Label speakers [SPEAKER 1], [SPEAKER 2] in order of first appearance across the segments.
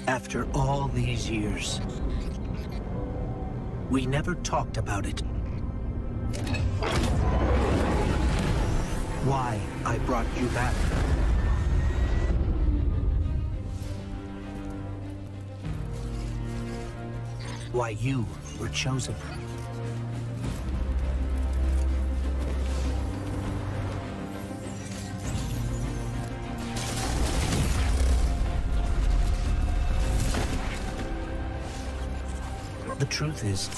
[SPEAKER 1] After all these years, we never talked about it. Why I brought you back. Why you were chosen. The truth is,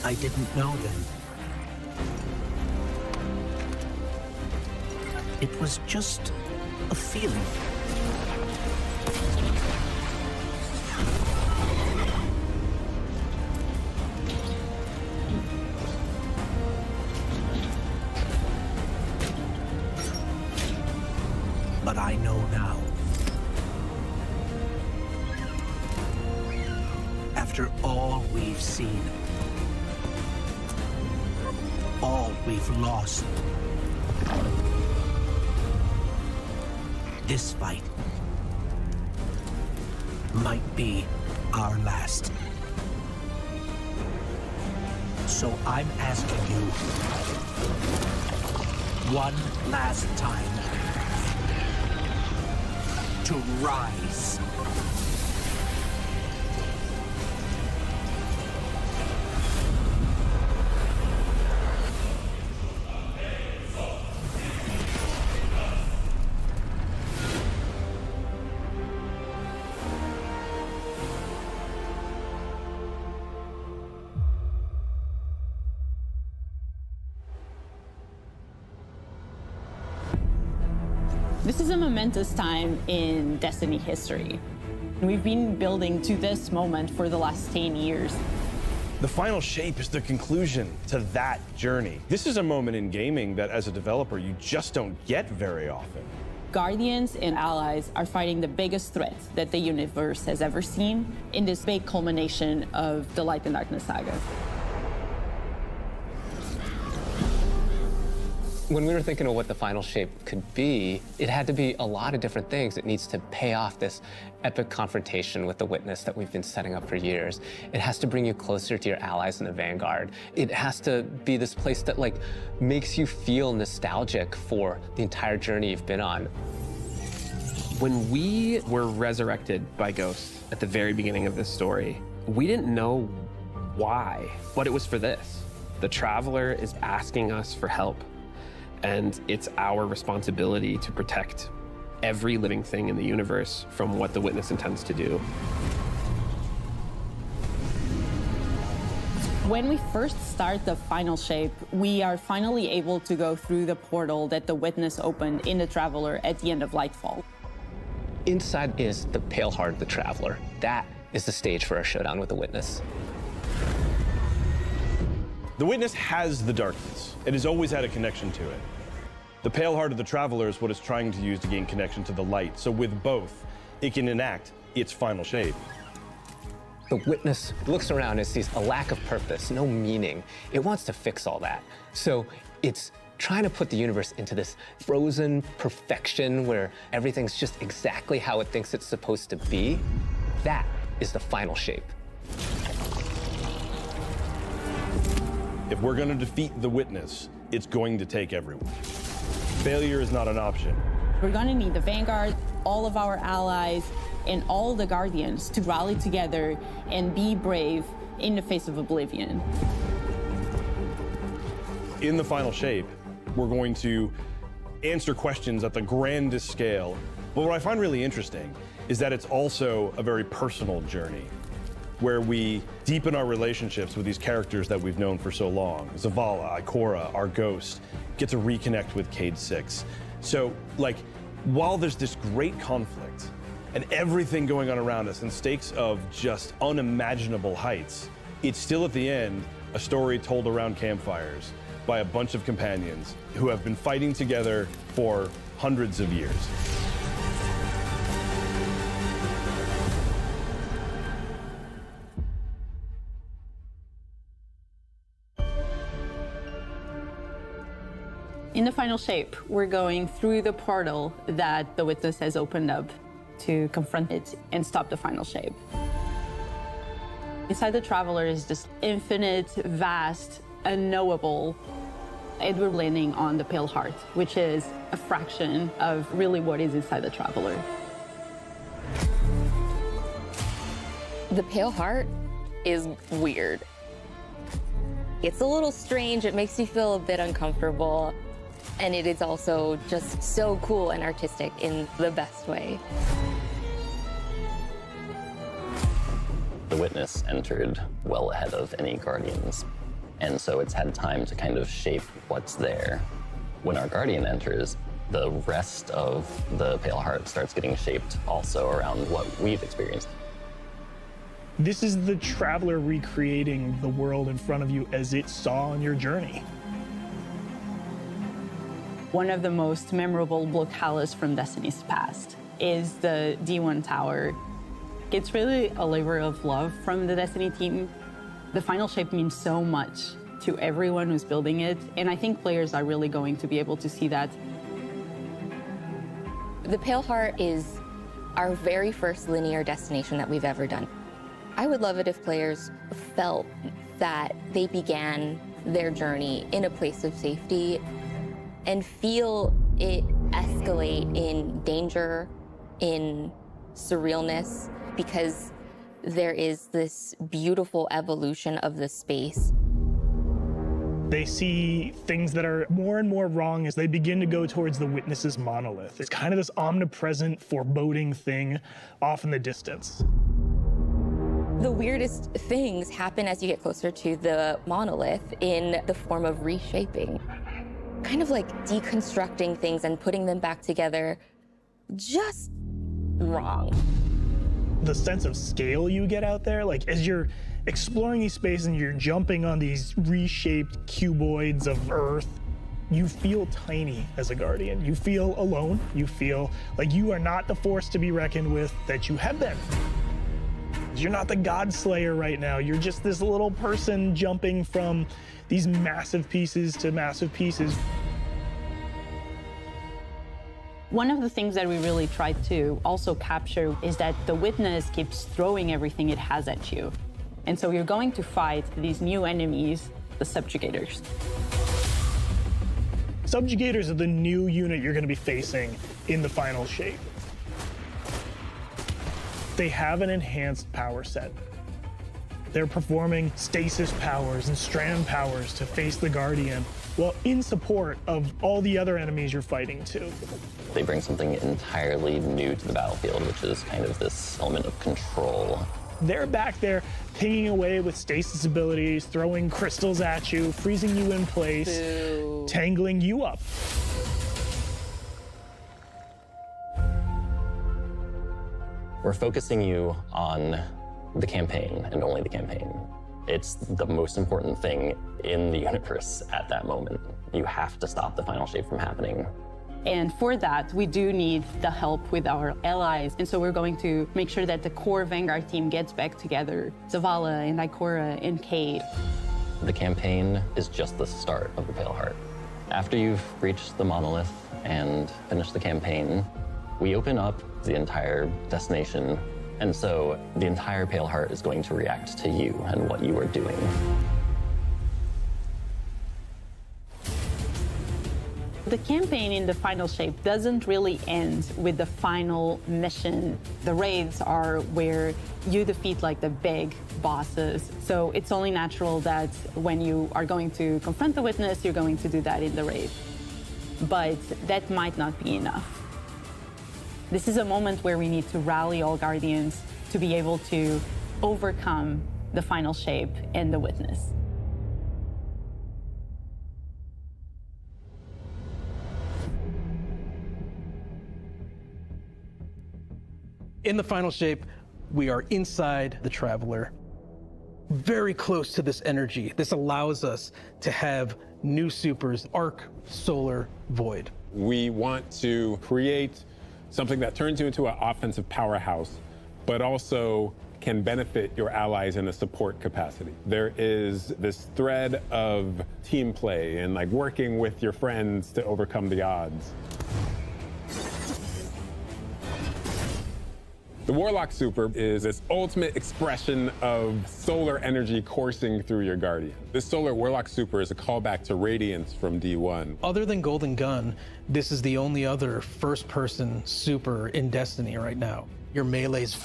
[SPEAKER 1] I didn't know then. It was just a feeling. But I know now. After all we've seen, all we've lost, this fight might be our last. So I'm asking you one last time to rise.
[SPEAKER 2] This is a momentous time in Destiny history. We've been building to this moment for the last 10 years.
[SPEAKER 3] The final shape is the conclusion to that journey. This is a moment in gaming that, as a developer, you just don't get very often.
[SPEAKER 2] Guardians and allies are fighting the biggest threat that the universe has ever seen in this big culmination of the Light and Darkness saga.
[SPEAKER 4] When we were thinking of what the final shape could be, it had to be a lot of different things. It needs to pay off this epic confrontation with the Witness that we've been setting up for years. It has to bring you closer to your allies in the Vanguard. It has to be this place that makes you feel nostalgic for the entire journey you've been on.
[SPEAKER 5] When we were resurrected by Ghost at the very beginning of this story, we didn't know why, but it was for this. The Traveler is asking us for help. And it's our responsibility to protect every living thing in the universe from what the Witness intends to do.
[SPEAKER 2] When we first start the final shape, we are finally able to go through the portal that the Witness opened in the Traveler at the end of Lightfall.
[SPEAKER 4] Inside is the pale heart of the Traveler. That is the stage for our showdown with the Witness.
[SPEAKER 3] The Witness has the darkness. It has always had a connection to it. The pale heart of the Traveler is what it's trying to use to gain connection to the light. So with both, it can enact its final shape.
[SPEAKER 4] The Witness looks around and sees a lack of purpose, no meaning. It wants to fix all that. So it's trying to put the universe into this frozen perfection where everything's just exactly how it thinks it's supposed to be. That is the final shape.
[SPEAKER 3] If we're going to defeat the Witness, it's going to take everyone. Failure is not an option.
[SPEAKER 2] We're going to need the Vanguard, all of our allies, and all the Guardians to rally together and be brave in the face of Oblivion.
[SPEAKER 3] In the final shape, we're going to answer questions at the grandest scale. But what I find really interesting is that it's also a very personal journey, where we deepen our relationships with these characters that we've known for so long. Zavala, Ikora, our Ghost, get to reconnect with Cade 6. So, while there's this great conflict and everything going on around us and stakes of just unimaginable heights, it's still at the end a story told around campfires by a bunch of companions who have been fighting together for hundreds of years.
[SPEAKER 2] In the final shape, we're going through the portal that the Witness has opened up to confront it and stop the final shape. Inside the Traveler is this infinite, vast, unknowable, and we're landing on the Pale Heart, which is a fraction of really what is inside the Traveler.
[SPEAKER 6] The Pale Heart is weird. It's a little strange, it makes you feel a bit uncomfortable, and it is also just so cool and artistic in the best way.
[SPEAKER 7] The Witness entered well ahead of any Guardians, and so it's had time to kind of shape what's there. When our Guardian enters, the rest of the Pale Heart starts getting shaped also around what we've experienced.
[SPEAKER 8] This is the Traveler recreating the world in front of you as it saw on your journey.
[SPEAKER 2] One of the most memorable Blockhalas from Destiny's past is the D1 Tower. It's really a labor of love from the Destiny team. The final shape means so much to everyone who's building it, and I think players are really going to be able to see that.
[SPEAKER 6] The Pale Heart is our very first linear destination that we've ever done. I would love it if players felt that they began their journey in a place of safety and feel it escalate in danger, in surrealness, because there is this beautiful evolution of the space.
[SPEAKER 8] They see things that are more and more wrong as they begin to go towards the Witness's monolith. It's kind of this omnipresent, foreboding thing off in the distance.
[SPEAKER 6] The weirdest things happen as you get closer to the monolith in the form of reshaping. Kind of like deconstructing things and putting them back together just wrong.
[SPEAKER 8] The sense of scale you get out there, like as you're exploring these spaces and you're jumping on these reshaped cuboids of Earth, you feel tiny as a Guardian. You feel alone. You feel like you are not the force to be reckoned with that you have been. You're not the God Slayer right now. You're just this little person jumping from these massive pieces to massive pieces.
[SPEAKER 2] One of the things that we really tried to also capture is that the Witness keeps throwing everything it has at you. And so you're going to fight these new enemies, the Subjugators.
[SPEAKER 8] Subjugators are the new unit you're going to be facing in the final shape. They have an enhanced power set. They're performing stasis powers and strand powers to face the Guardian, while in support of all the other enemies you're fighting too.
[SPEAKER 7] They bring something entirely new to the battlefield, which is kind of this element of control.
[SPEAKER 8] They're back there pinging away with stasis abilities, throwing crystals at you, freezing you in place, tangling you up.
[SPEAKER 7] We're focusing you on the campaign and only the campaign. It's the most important thing in the universe at that moment. You have to stop the final shape from happening.
[SPEAKER 2] And for that, we do need the help with our allies. And so we're going to make sure that the core Vanguard team gets back together. Zavala and Ikora and Cade.
[SPEAKER 7] The campaign is just the start of the Pale Heart. After you've reached the monolith and finished the campaign, we open up the entire destination, and so the entire Pale Heart is going to react to you and what you are doing.
[SPEAKER 2] The campaign in the final shape doesn't really end with the final mission. The raids are where you defeat like the big bosses. So it's only natural that when you are going to confront the Witness, you're going to do that in the raid. But that might not be enough. This is a moment where we need to rally all Guardians to be able to overcome the final shape and the Witness.
[SPEAKER 9] In the final shape, we are inside the Traveler, very close to this energy. This allows us to have new supers, Arc, Solar, Void.
[SPEAKER 10] We want to create something that turns you into an offensive powerhouse, but also can benefit your allies in a support capacity. There is this thread of team play and like working with your friends to overcome the odds. The Warlock Super is this ultimate expression of solar energy coursing through your Guardian. This Solar Warlock Super is a callback to Radiance from D1.
[SPEAKER 9] Other than Golden Gun, this is the only other first-person super in Destiny right now. Your melee's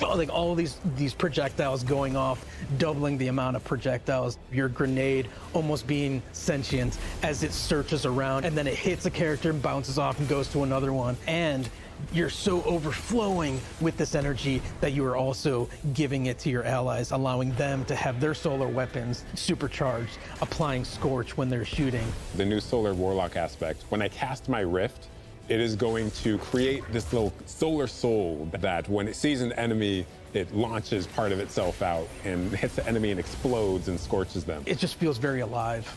[SPEAKER 9] like all these projectiles going off, doubling the amount of projectiles. Your grenade almost being sentient as it searches around, and then it hits a character and bounces off and goes to another one. And you're so overflowing with this energy that you are also giving it to your allies, allowing them to have their solar weapons supercharged, applying Scorch when they're shooting.
[SPEAKER 10] The new Solar Warlock aspect, when I cast my Rift, it is going to create this little solar soul that when it sees an enemy, it launches part of itself out and hits the enemy and explodes and scorches them.
[SPEAKER 9] It just feels very alive.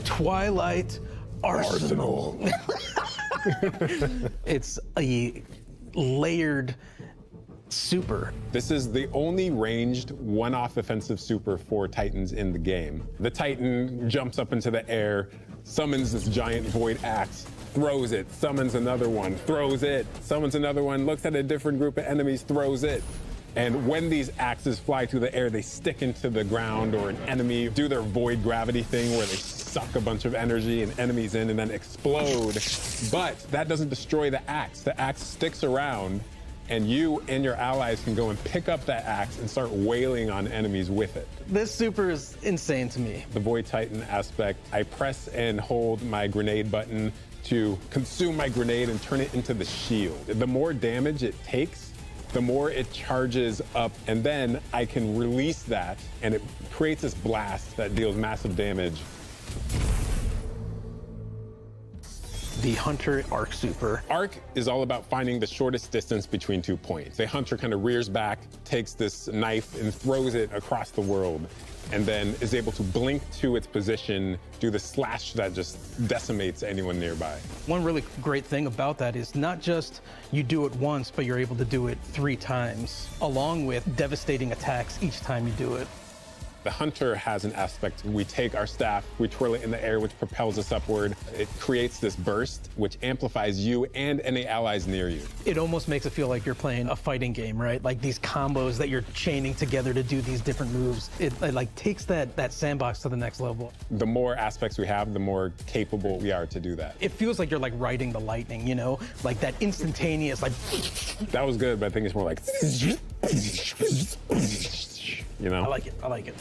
[SPEAKER 9] Twilight Arsenal. It's a layered super.
[SPEAKER 10] This is the only ranged one-off offensive super for Titans in the game. The Titan jumps up into the air, summons this giant void axe, throws it, summons another one, throws it, summons another one, looks at a different group of enemies, throws it. And when these axes fly through the air, they stick into the ground or an enemy, do their void gravity thing where they suck a bunch of energy and enemies in and then explode. But that doesn't destroy the axe. The axe sticks around and you and your allies can go and pick up that axe and start wailing on enemies with it.
[SPEAKER 9] This super is insane to me.
[SPEAKER 10] The Void Titan aspect, I press and hold my grenade button to consume my grenade and turn it into the shield. The more damage it takes, the more it charges up, and then I can release that, and it creates this blast that deals massive damage.
[SPEAKER 9] The Hunter Arc Super.
[SPEAKER 10] Arc is all about finding the shortest distance between 2 points. The Hunter kind of rears back, takes this knife and throws it across the world, and then is able to blink to its position, do the slash that just decimates anyone nearby.
[SPEAKER 9] One really great thing about that is not just you do it once, but you're able to do it 3 times, along with devastating attacks each time you do it.
[SPEAKER 10] The Hunter has an aspect. We take our staff, we twirl it in the air, which propels us upward. It creates this burst, which amplifies you and any allies near you.
[SPEAKER 9] It almost makes it feel like you're playing a fighting game, right? Like these combos that you're chaining together to do these different moves. It like takes that sandbox to the next level.
[SPEAKER 10] The more aspects we have, the more capable we are to do that.
[SPEAKER 9] It feels like you're like riding the lightning, you know? Like that instantaneous, like...
[SPEAKER 10] That was good, but I think it's more like... You know?
[SPEAKER 9] I like it, I like it.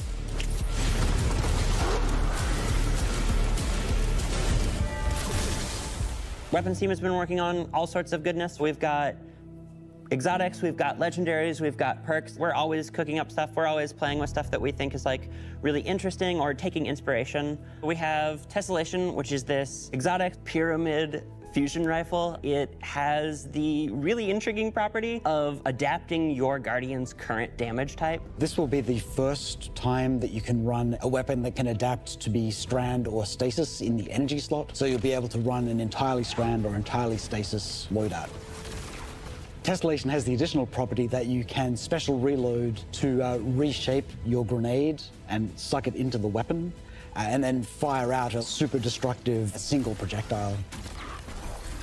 [SPEAKER 11] Weapons team has been working on all sorts of goodness. We've got exotics, we've got legendaries, we've got perks. We're always cooking up stuff. We're always playing with stuff that we think is like really interesting or taking inspiration. We have Tessellation, which is this exotic pyramid fusion rifle. It has the really intriguing property of adapting your Guardian's current damage type.
[SPEAKER 12] This will be the first time that you can run a weapon that can adapt to be strand or stasis in the energy slot. So you'll be able to run an entirely strand or entirely stasis loadout. Tessellation has the additional property that you can special reload to reshape your grenade and suck it into the weapon, and then fire out a super destructive single projectile.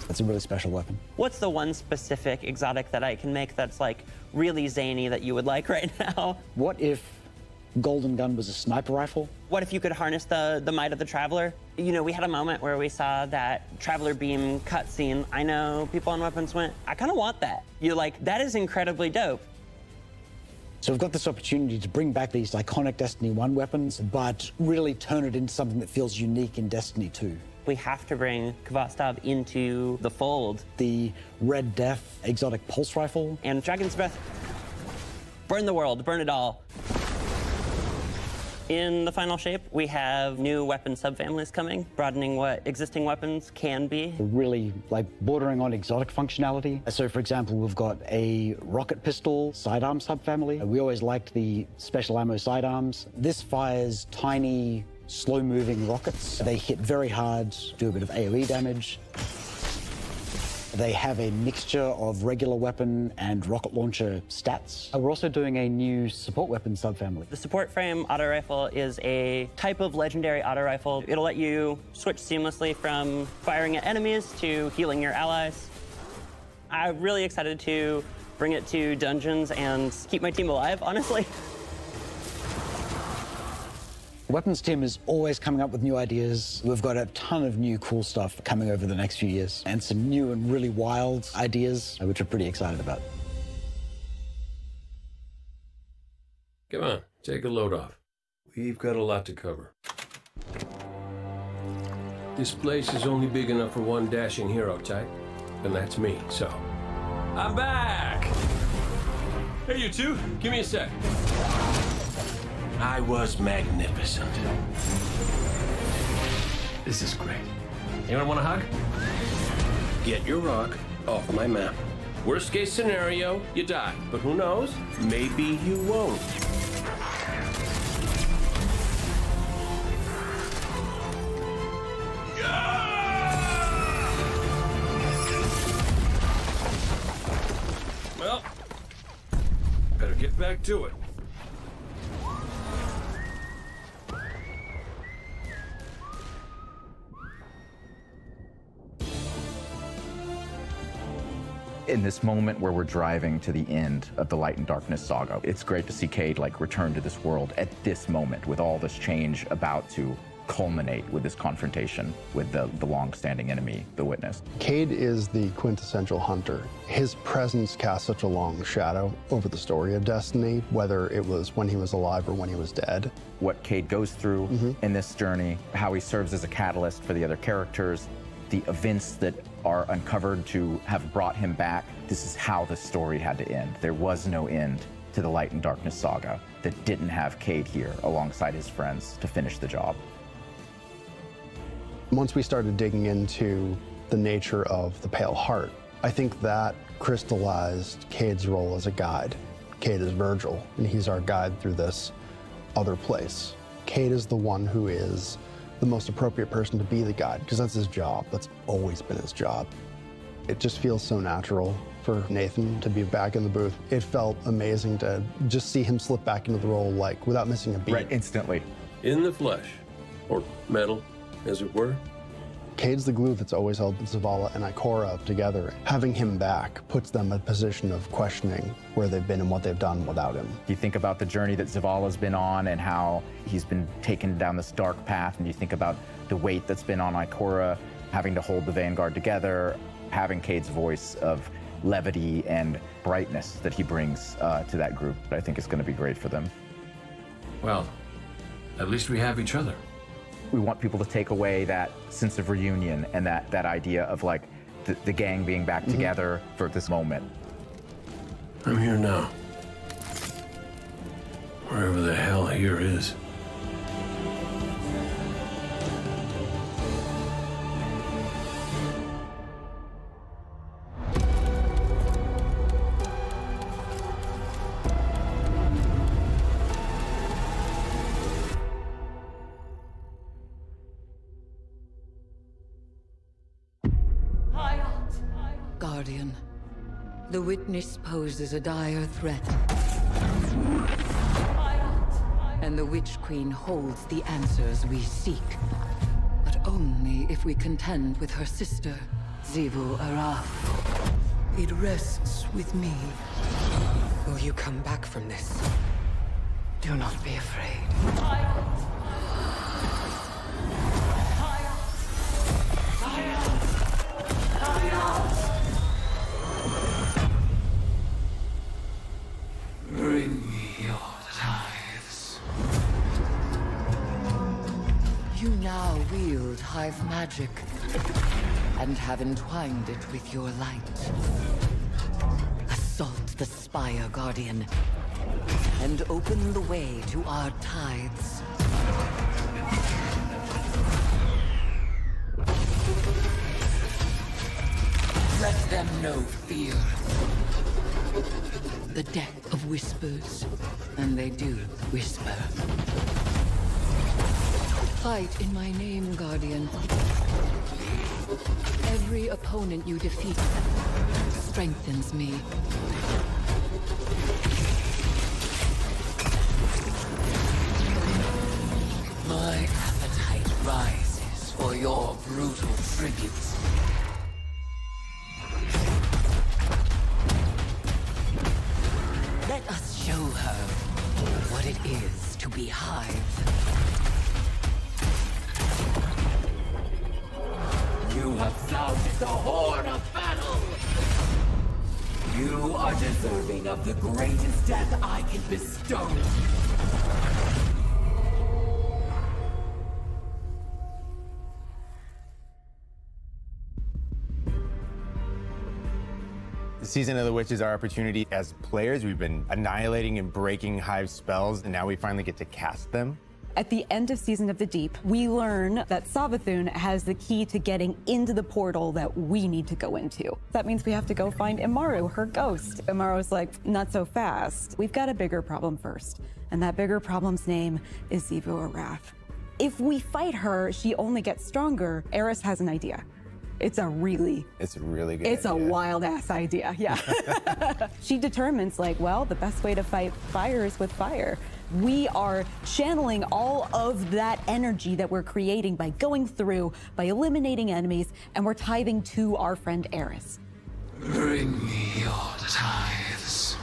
[SPEAKER 12] It's a really special weapon.
[SPEAKER 11] What's the one specific exotic that I can make that's like really zany that you would like right now?
[SPEAKER 12] What if Golden Gun was a sniper rifle?
[SPEAKER 11] What if you could harness the might of the Traveler? You know, we had a moment where we saw that Traveler Beam cutscene. I know people on Weapons went, I kind of want that. You're like, that is incredibly dope.
[SPEAKER 12] So we've got this opportunity to bring back these iconic Destiny 1 weapons, but really turn it into something that feels unique in Destiny 2.
[SPEAKER 11] We have to bring Kvotstov into the fold.
[SPEAKER 12] The Red Death exotic pulse rifle.
[SPEAKER 11] And Dragon's Breath. Burn the world, burn it all. In the final shape, we have new weapon subfamilies coming, broadening what existing weapons can be.
[SPEAKER 12] Really like bordering on exotic functionality. So for example, we've got a rocket pistol sidearm subfamily. We always liked the special ammo sidearms. This fires tiny, slow-moving rockets. They hit very hard, do a bit of AoE damage. They have a mixture of regular weapon and rocket launcher stats. We're also doing a new support weapon subfamily.
[SPEAKER 11] The support frame auto rifle is a type of legendary auto rifle. It'll let you switch seamlessly from firing at enemies to healing your allies. I'm really excited to bring it to dungeons and keep my team alive, honestly.
[SPEAKER 12] The weapons team is always coming up with new ideas. We've got a ton of new cool stuff coming over the next few years, and some new and really wild ideas, which we're pretty excited about.
[SPEAKER 13] Come on, take a load off. We've got a lot to cover. This place is only big enough for one dashing hero type, and that's me, so... I'm back! Hey, you two, give me a sec. I was magnificent. This is great. Anyone want a hug? Get your rock off my map. Worst case scenario, you die. But who knows? Maybe you won't. Well, better get back to it.
[SPEAKER 14] In this moment where we're driving to the end of the Light and Darkness saga, it's great to see Cade return to this world at this moment with all this change about to culminate with this confrontation with the long-standing enemy, the Witness.
[SPEAKER 15] Cade is the quintessential hunter. His presence casts such a long shadow over the story of Destiny, whether it was when he was alive or when he was dead.
[SPEAKER 14] What Cade goes through in this journey, how he serves as a catalyst for the other characters, the events that are uncovered to have brought him back. This is how the story had to end. There was no end to the Light and Darkness saga that didn't have Cade here alongside his friends to finish the job.
[SPEAKER 15] Once we started digging into the nature of the Pale Heart, I think that crystallized Cade's role as a guide. Cade is Virgil, and he's our guide through this other place. Cade is the one who is the most appropriate person to be the guide, because that's his job. That's always been his job. It just feels so natural for Nathan to be back in the booth. It felt amazing to just see him slip back into the role, like, without missing a beat.
[SPEAKER 14] Right, instantly.
[SPEAKER 13] In the flesh, or metal, as it were.
[SPEAKER 15] Cade's the glue that's always held Zavala and Ikora together. Having him back puts them in a position of questioning where they've been and what they've done without him.
[SPEAKER 14] You think about the journey that Zavala's been on and how he's been taken down this dark path, and you think about the weight that's been on Ikora, having to hold the Vanguard together, having Cade's voice of levity and brightness that he brings to that group. I think it's going to be great for them.
[SPEAKER 13] Well, at least we have each other.
[SPEAKER 14] We want people to take away that sense of reunion and that idea of like the gang being back together for this moment.
[SPEAKER 13] I'm here now. Wherever the hell here is.
[SPEAKER 16] Guardian, the Witness poses a dire threat. And the Witch Queen holds the answers we seek. But only if we contend with her sister, Xivu Araf. It rests with me.
[SPEAKER 17] Will you come back from this?
[SPEAKER 16] Do not be afraid.
[SPEAKER 17] Bring me your tithes.
[SPEAKER 16] You now wield Hive magic, and have entwined it with your light. Assault the Spire, Guardian, and open the way to our tithes. Let them know fear. The death of whispers, and they do whisper. Fight in my name, Guardian. Every opponent you defeat strengthens me.
[SPEAKER 17] My appetite rises for your brutal tribute. Let us show her what it is to be Hive. You have sounded the horn of battle! You are deserving of the greatest death I can bestow.
[SPEAKER 18] Season of the Witch is our opportunity as players. We've been annihilating and breaking Hive spells, and now we finally get to cast them.
[SPEAKER 19] At the end of Season of the Deep, we learn that Savathun has the key to getting into the portal that we need to go into. That means we have to go find Imaru, her ghost. Imaru's like, not so fast. We've got a bigger problem first, and that bigger problem's name is Xivu Arath. If we fight her, she only gets stronger. Eris has an idea. It's a really good
[SPEAKER 18] idea.
[SPEAKER 19] A wild-ass idea, yeah. She determines, like, well, the best way to fight fire is with fire. We are channeling all of that energy that we're creating by going through, by eliminating enemies, and we're tithing to our friend Eris.
[SPEAKER 17] Bring me your tithes.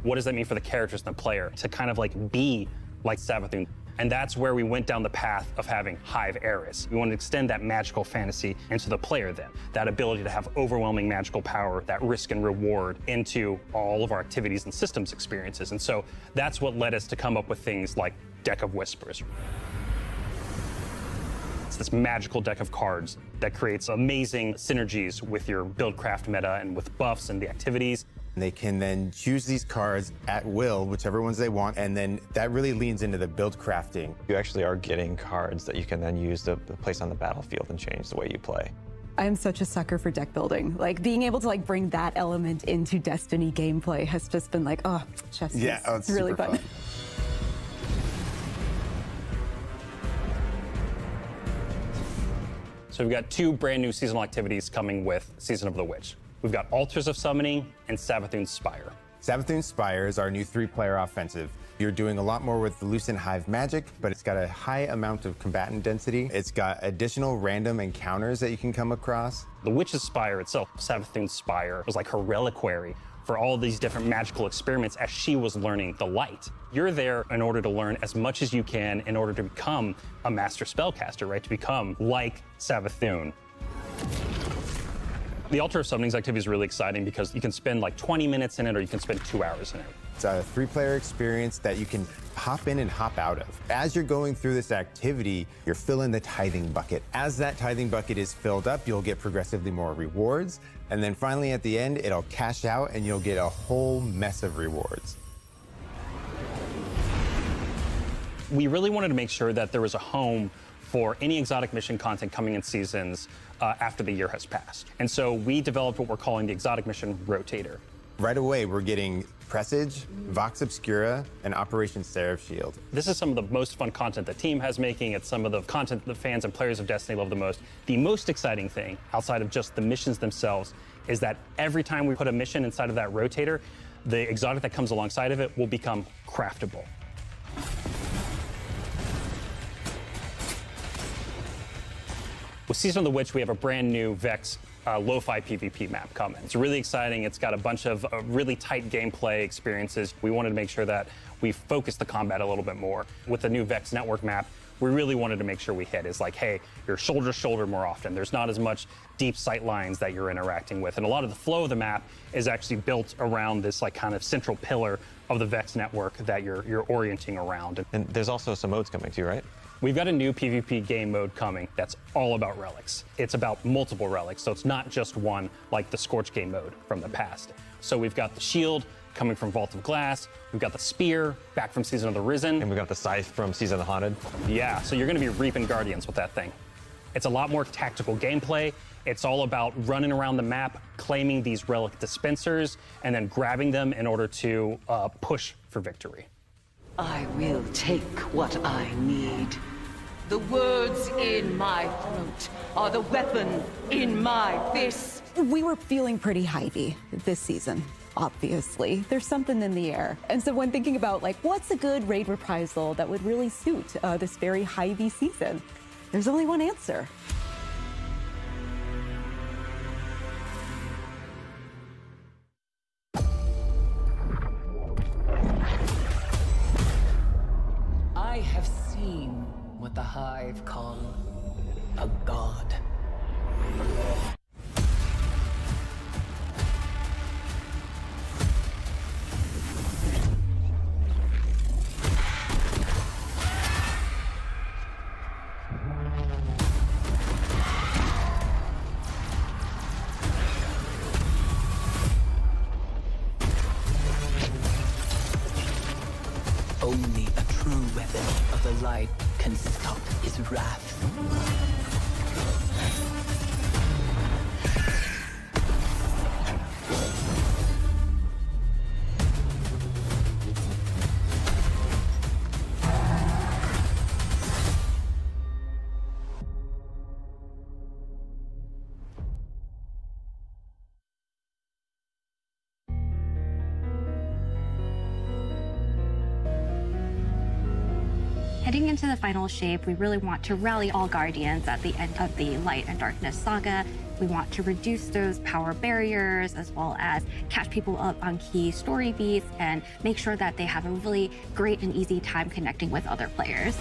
[SPEAKER 20] What does that mean for the characters and the player to kind of like be like Savathun? And that's where we went down the path of having Hive Eris. We want to extend that magical fantasy into the player then. That ability to have overwhelming magical power, that risk and reward into all of our activities and systems experiences. And so that's what led us to come up with things like Deck of Whispers. It's this magical deck of cards that creates amazing synergies with your build-craft meta and with buffs and the activities.
[SPEAKER 18] They can then choose these cards at will, whichever ones they want, and then that really leans into the build crafting.
[SPEAKER 21] You actually are getting cards that you can then use to place on the battlefield and change the way you play.
[SPEAKER 19] I'm such a sucker for deck building. Like, being able to like bring that element into Destiny gameplay has just been like, oh, chess.
[SPEAKER 18] Yeah,
[SPEAKER 19] it's really fun.
[SPEAKER 20] So we've got two brand new seasonal activities coming with Season of the Witch. We've got Altars of Summoning and Savathun's Spire.
[SPEAKER 18] Savathun's Spire is our new 3-player offensive. You're doing a lot more with the Lucent Hive magic, but it's got a high amount of combatant density. It's got additional random encounters that you can come across.
[SPEAKER 20] The Witch's Spire itself, Savathun's Spire, was like her reliquary for all these different magical experiments as she was learning the light. You're there in order to learn as much as you can in order to become a master spellcaster, right? To become like Savathun. The Altar of Summoning's activity is really exciting because you can spend like 20 minutes in it or you can spend 2 hours in it.
[SPEAKER 18] It's a 3-player experience that you can hop in and hop out of. As you're going through this activity, you're filling the tithing bucket. As that tithing bucket is filled up, you'll get progressively more rewards. And then finally at the end, it'll cash out and you'll get a whole mess of rewards.
[SPEAKER 20] We really wanted to make sure that there was a home for any exotic mission content coming in seasons after the year has passed. And so we developed what we're calling the Exotic Mission Rotator.
[SPEAKER 18] Right away, we're getting Presage, Vox Obscura, and Operation Seraph Shield.
[SPEAKER 20] This is some of the most fun content the team has making. It's some of the content that the fans and players of Destiny love the most. The most exciting thing, outside of just the missions themselves, is that every time we put a mission inside of that rotator, the exotic that comes alongside of it will become craftable. With Season of the Witch, we have a brand new Vex lo-fi PvP map coming. It's really exciting. It's got a bunch of really tight gameplay experiences. We wanted to make sure that we focused the combat a little bit more. With the new Vex network map, we really wanted to make sure we hit is like, hey, you're shoulder to shoulder more often. There's not as much deep sight lines that you're interacting with. And a lot of the flow of the map is actually built around this like kind of central pillar of the Vex network that you're orienting around.
[SPEAKER 21] And there's also some modes coming too, right?
[SPEAKER 20] We've got a new PvP game mode coming that's all about relics. It's about multiple relics, so it's not just one like the Scorch game mode from the past. So we've got the shield coming from Vault of Glass, we've got the spear back from Season of the Risen.
[SPEAKER 21] And we've got the scythe from Season of the Haunted.
[SPEAKER 20] Yeah, so you're gonna be reaping Guardians with that thing. It's a lot more tactical gameplay. It's all about running around the map, claiming these relic dispensers, and then grabbing them in order to push for victory.
[SPEAKER 16] I will take what I need.
[SPEAKER 17] The words in my throat are the weapon in my fist.
[SPEAKER 19] We were feeling pretty Hy-Vee this season, obviously. There's something in the air. And so when thinking about, like, what's a good raid reprisal that would really suit this very Hy-Vee season, there's only one answer.
[SPEAKER 17] I have seen what the Hive call a god. Only a true weapon of the light can stop his wrath.
[SPEAKER 1] Heading into the final shape, we really want to rally all Guardians at the end of the Light and Darkness saga. We want to reduce those power barriers, as well as catch people up on key story beats and make sure that they have a really great and easy time connecting with other players.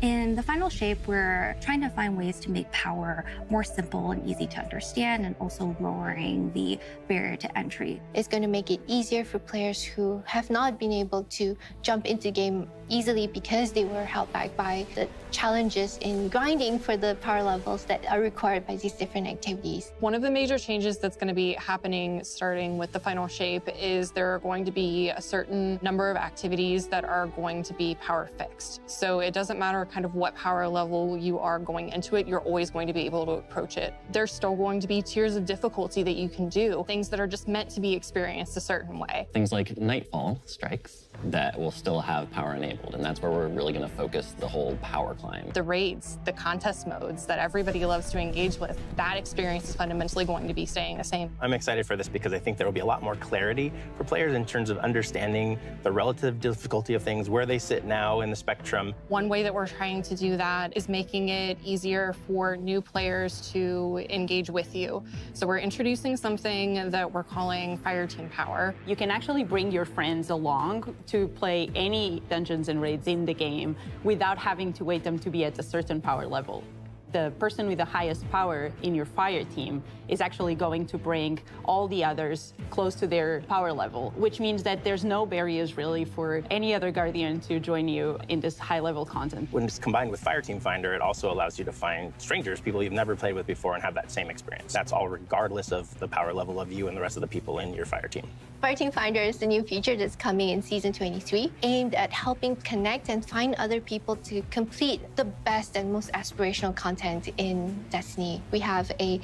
[SPEAKER 1] In the final shape, we're trying to find ways to make power more simple and easy to understand, and also lowering the barrier to entry.
[SPEAKER 22] It's going to make it easier for players who have not been able to jump into game easily because they were held back by the challenges in grinding for the power levels that are required by these different activities.
[SPEAKER 23] One of the major changes that's going to be happening starting with the final shape is there are going to be a certain number of activities that are going to be power fixed. So it doesn't matter kind of what power level you are going into it, you're always going to be able to approach it. There's still going to be tiers of difficulty that you can do, things that are just meant to be experienced a certain way.
[SPEAKER 7] Things like Nightfall strikes that will still have power enabled, and that's where we're really going to focus the whole power climb.
[SPEAKER 23] The raids, the contest modes that everybody loves to engage with, that experience is fundamentally going to be staying the same.
[SPEAKER 24] I'm excited for this because I think there will be a lot more clarity for players in terms of understanding the relative difficulty of things, where they sit now in the spectrum.
[SPEAKER 23] One way that we're trying to do that is making it easier for new players to engage with you. So we're introducing something that we're calling Fire Team Power.
[SPEAKER 2] You can actually bring your friends along to play any dungeons and raids in the game without having to wait them to be at a certain power level. The person with the highest power in your fire team is actually going to bring all the others close to their power level, which means that there's no barriers really for any other Guardian to join you in this high-level content.
[SPEAKER 24] When it's combined with Fire Team Finder, it also allows you to find strangers, people you've never played with before, and have that same experience. That's all regardless of the power level of you and the rest of the people in your fire team.
[SPEAKER 22] Fire Team Finder is the new feature that's coming in Season 23, aimed at helping connect and find other people to complete the best and most aspirational content in Destiny. We have a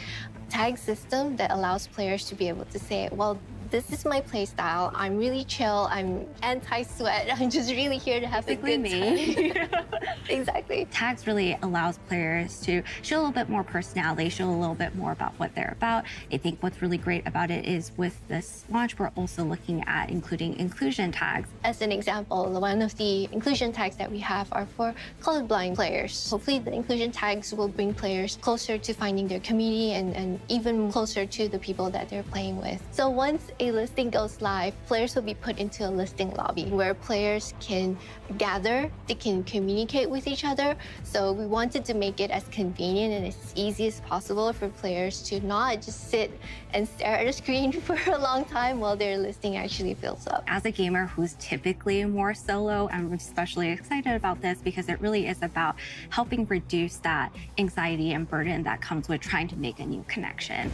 [SPEAKER 22] tag system that allows players to be able to say, well, this is my play style. I'm really chill. I'm anti-sweat. I'm just really here to have
[SPEAKER 1] Basically
[SPEAKER 22] a good time. Exactly.
[SPEAKER 1] Tags really allows players to show a little bit more personality, show a little bit more about what they're about. I think what's really great about it is with this launch, we're also looking at including inclusion tags.
[SPEAKER 22] As an example, one of the inclusion tags that we have are for colorblind players. Hopefully the inclusion tags will bring players closer to finding their community and even closer to the people that they're playing with. So once a listing goes live, players will be put into a listing lobby where players can gather, they can communicate with each other. So we wanted to make it as convenient and as easy as possible for players to not just sit and stare at a screen for a long time while their listing actually fills up.
[SPEAKER 1] As a gamer who's typically more solo, I'm especially excited about this because it really is about helping reduce that anxiety and burden that comes with trying to make a new connection.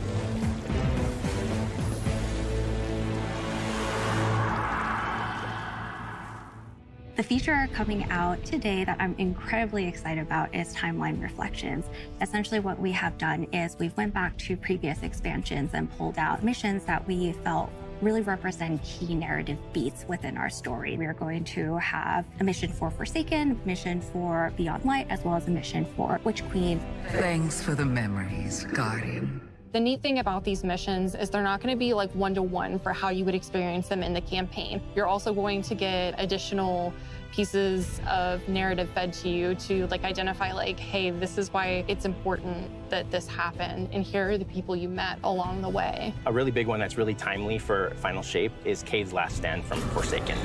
[SPEAKER 1] The feature coming out today that I'm incredibly excited about is Timeline Reflections. Essentially what we have done is we've went back to previous expansions and pulled out missions that we felt really represent key narrative beats within our story. We are going to have a mission for Forsaken, a mission for Beyond Light, as well as a mission for Witch Queen.
[SPEAKER 16] Thanks for the memories, Guardian.
[SPEAKER 23] The neat thing about these missions is they're not going to be like one-to-one for how you would experience them in the campaign. You're also going to get additional pieces of narrative fed to you to like identify like, hey, this is why it's important that this happened, and here are the people you met along the way.
[SPEAKER 24] A really big one that's really timely for Final Shape is Cade's last stand from Forsaken.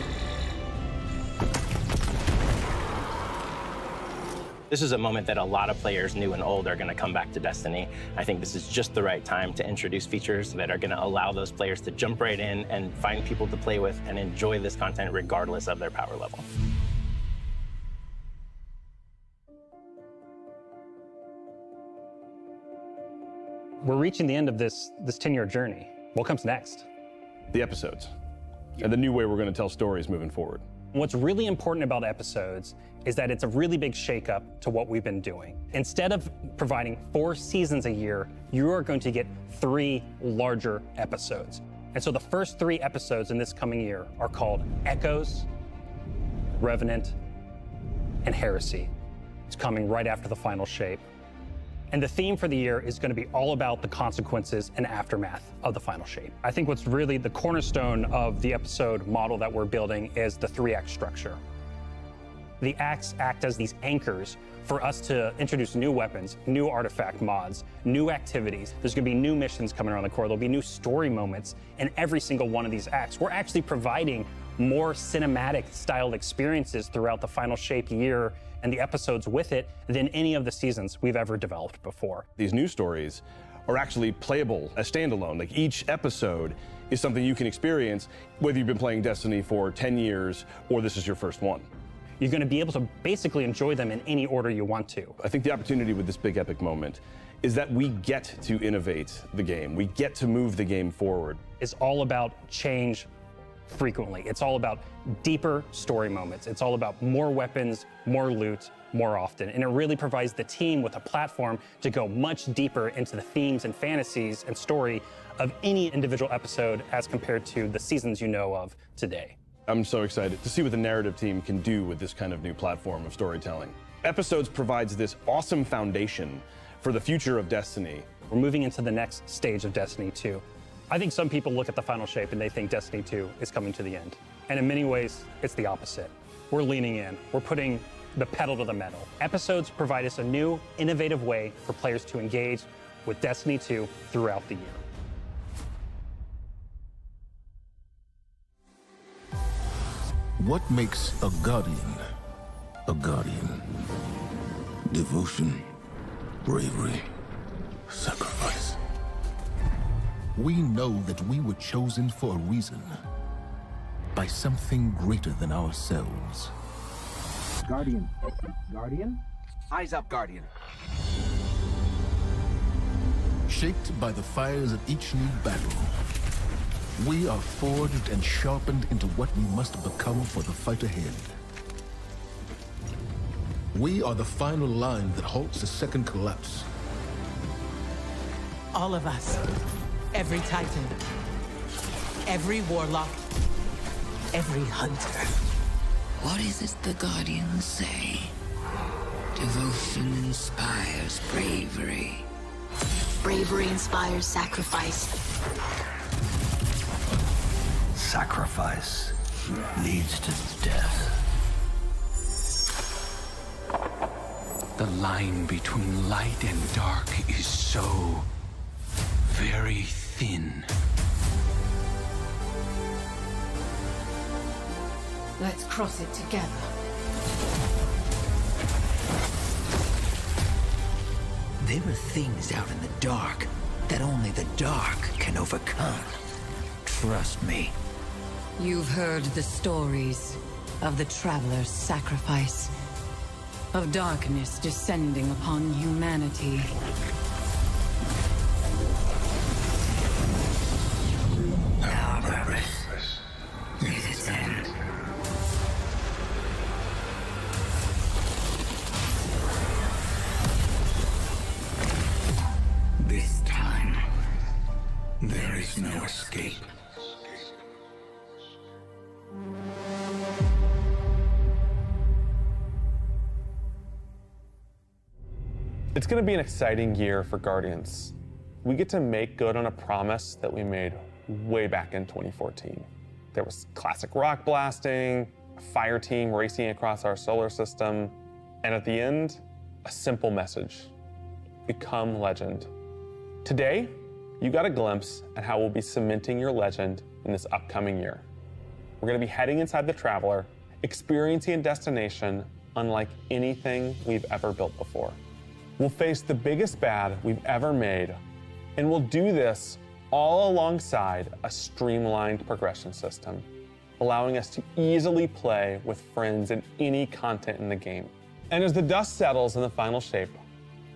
[SPEAKER 24] This is a moment that a lot of players, new and old, are going to come back to Destiny. I think this is just the right time to introduce features that are going to allow those players to jump right in and find people to play with and enjoy this content regardless of their power level.
[SPEAKER 20] We're reaching the end of this 10-year journey. What comes next?
[SPEAKER 3] The episodes, and the new way we're going to tell stories moving forward.
[SPEAKER 20] What's really important about episodes is that it's a really big shakeup to what we've been doing. Instead of providing 4 seasons a year, you are going to get 3 larger episodes. And so the first 3 episodes in this coming year are called Echoes, Revenant, and Heresy. It's coming right after the Final Shape. And the theme for the year is going to be all about the consequences and aftermath of the Final Shape. I think what's really the cornerstone of the episode model that we're building is the 3-act structure. The acts act as these anchors for us to introduce new weapons, new artifact mods, new activities. There's going to be new missions coming around the corner. There'll be new story moments in every single one of these acts. We're actually providing more cinematic styled experiences throughout the Final Shape year and the episodes with it than any of the seasons we've ever developed before.
[SPEAKER 3] These new stories are actually playable as standalone. Like each episode is something you can experience, whether you've been playing Destiny for 10 years or this is your first one.
[SPEAKER 20] You're going to be able to basically enjoy them in any order you want to.
[SPEAKER 3] I think the opportunity with this big epic moment is that we get to innovate the game. We get to move the game forward.
[SPEAKER 20] It's all about change frequently. It's all about deeper story moments. It's all about more weapons, more loot, more often. And it really provides the team with a platform to go much deeper into the themes and fantasies and story of any individual episode as compared to the seasons you know of today.
[SPEAKER 3] I'm so excited to see what the narrative team can do with this kind of new platform of storytelling. Episodes provides this awesome foundation for the future of Destiny.
[SPEAKER 20] We're moving into the next stage of Destiny 2. I think some people look at the Final Shape and they think Destiny 2 is coming to the end. And in many ways, it's the opposite. We're leaning in. We're putting the pedal to the metal. Episodes provide us a new, innovative way for players to engage with Destiny 2 throughout the year.
[SPEAKER 4] What makes a guardian a guardian? Devotion, bravery, sacrifice. We know that we were chosen for a reason, by something greater than ourselves.
[SPEAKER 5] Guardian. Guardian? Eyes up, Guardian.
[SPEAKER 4] Shaped by the fires of each new battle, we are forged and sharpened into what we must become for the fight ahead. We are the final line that halts the second collapse.
[SPEAKER 6] All of us. Every Titan. Every Warlock. Every Hunter.
[SPEAKER 16] What is it the Guardians say? Devotion inspires bravery.
[SPEAKER 25] Bravery inspires sacrifice.
[SPEAKER 4] Sacrifice leads to death.
[SPEAKER 26] The line between light and dark is so very thin.
[SPEAKER 16] Let's cross it together.
[SPEAKER 27] There are things out in the dark that only the dark can overcome. Trust me.
[SPEAKER 16] You've heard the stories of the Traveler's sacrifice, of darkness descending upon humanity.
[SPEAKER 27] Our purpose is its end. This time, there is no escape.
[SPEAKER 8] It's going to be an exciting year for Guardians. We get to make good on a promise that we made way back in 2014. There was classic rock blasting, a fire team racing across our solar system, and at the end, a simple message: become legend. Today, you got a glimpse at how we'll be cementing your legend in this upcoming year. We're going to be heading inside the Traveler, experiencing a destination unlike anything we've ever built before. We'll face the biggest bad we've ever made, and we'll do this all alongside a streamlined progression system, allowing us to easily play with friends in any content in the game. And as the dust settles in the final shape,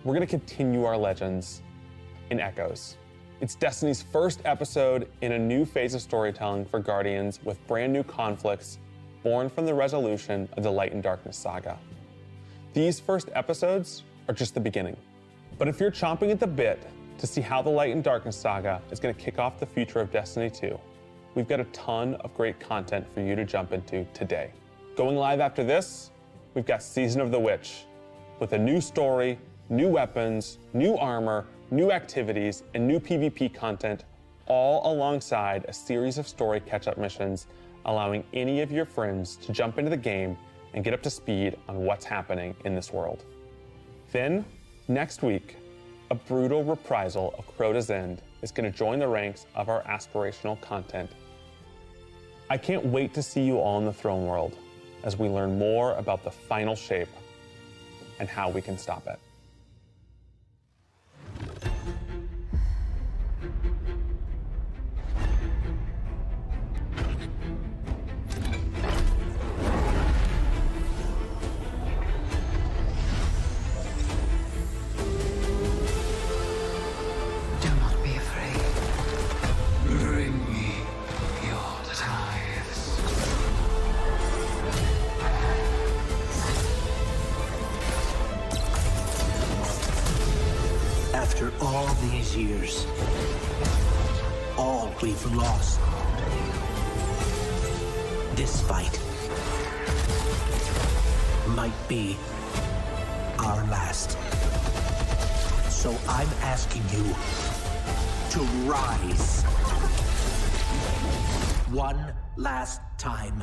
[SPEAKER 8] we're going to continue our legends in Echoes. It's Destiny's first episode in a new phase of storytelling for Guardians, with brand new conflicts born from the resolution of the Light and Darkness saga. These first episodes are just the beginning. But if you're chomping at the bit to see how the Light and Darkness saga is going to kick off the future of Destiny 2, we've got a ton of great content for you to jump into today. Going live after this, we've got Season of the Witch, with a new story, new weapons, new armor, new activities, and new PvP content, all alongside a series of story catch-up missions, allowing any of your friends to jump into the game and get up to speed on what's happening in this world. Then, next week, a brutal reprisal of Crota's End is going to join the ranks of our aspirational content. I can't wait to see you all in the Throne World as we learn more about the final shape and how we can stop it.
[SPEAKER 27] After all these years, all we've lost, this fight might be our last. So I'm asking you to rise one last time.